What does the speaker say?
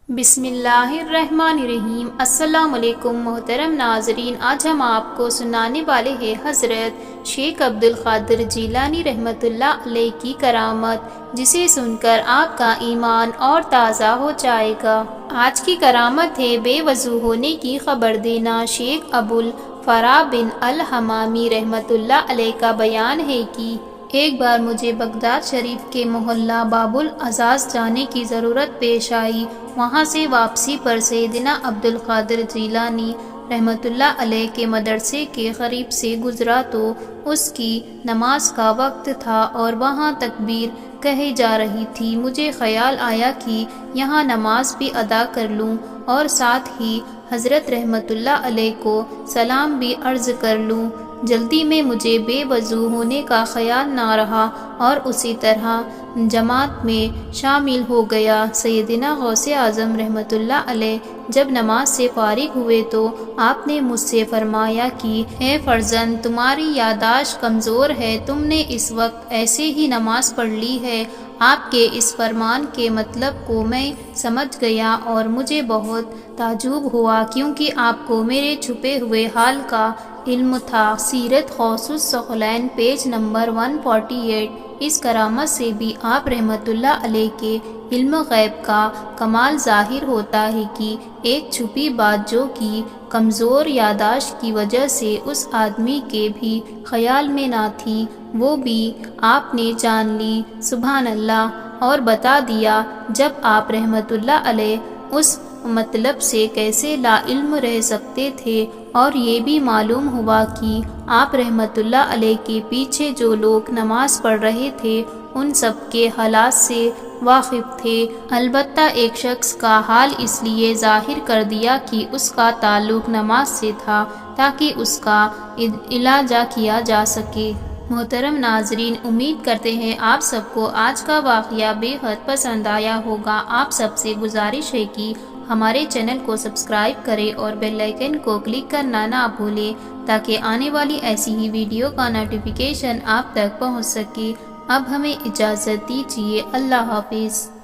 بسم اللہ الرحمن الرحیم۔ السلام علیکم محترم ناظرین، آج ہم آپ کو سنانے والے ہیں حضرت شیخ عبدالقادر جیلانی رحمۃ اللہ علیہ کی کرامت، جسے سن کر آپ کا ایمان اور تازہ ہو جائے گا۔ آج کی کرامت ہے بے وضو ہونے کی خبر دینا۔ شیخ ابوالفرا بن الحمامی رحمۃ اللہ علیہ کا بیان ہے کہ ایک بار مجھے بغداد شریف کے محلہ باب العزاز جانے کی ضرورت پیش آئی۔ وہاں سے واپسی پر سیدنا عبدالقادر جیلانی رحمۃ اللہ علیہ کے مدرسے کے قریب سے گزرا تو اس کی نماز کا وقت تھا اور وہاں تکبیر کہی جا رہی تھی۔ مجھے خیال آیا کہ یہاں نماز بھی ادا کر لوں اور ساتھ ہی حضرت رحمۃ اللہ علیہ کو سلام بھی عرض کر لوں۔ جلدی میں مجھے بے وضو ہونے کا خیال نہ رہا اور اسی طرح جماعت میں شامل ہو گیا۔ سیدنا غوث اعظم رحمۃ اللہ علیہ جب نماز سے فارغ ہوئے تو آپ نے مجھ سے فرمایا کہ اے فرزند، تمہاری یادداشت کمزور ہے، تم نے اس وقت ایسے ہی نماز پڑھ لی ہے۔ آپ کے اس فرمان کے مطلب کو میں سمجھ گیا اور مجھے بہت تعجب ہوا، کیونکہ آپ کو میرے چھپے ہوئے حال کا علم تھا۔ سیرت غوث الثقلین پیج نمبر 148۔ اس کرامت سے بھی آپ رحمۃ اللہ علیہ کے علم غیب کا کمال ظاہر ہوتا ہے کہ ایک چھپی بات جو کہ کمزور یادداشت کی وجہ سے اس آدمی کے بھی خیال میں نہ تھی، وہ بھی آپ نے جان لی، سبحان اللہ، اور بتا دیا۔ جب آپ رحمۃ اللہ علیہ اس مطلب سے کیسے لا علم رہ سکتے تھے، اور یہ بھی معلوم ہوا کہ آپ رحمۃ اللہ علیہ کے پیچھے جو لوگ نماز پڑھ رہے تھے ان سب کے حالات سے واقف تھے۔ البتہ ایک شخص کا حال اس لیے ظاہر کر دیا کہ اس کا تعلق نماز سے تھا تاکہ اس کا علاج کیا جا سکے۔ محترم ناظرین، امید کرتے ہیں آپ سب کو آج کا واقعہ بے حد پسند آیا ہوگا۔ آپ سب سے گزارش ہے کہ ہمارے چینل کو سبسکرائب کریں اور بیل آئیکن کو کلک کرنا نہ بھولیں تاکہ آنے والی ایسی ہی ویڈیو کا نوٹیفیکیشن آپ تک پہنچ سکے۔ اب ہمیں اجازت دیجیے، اللہ حافظ۔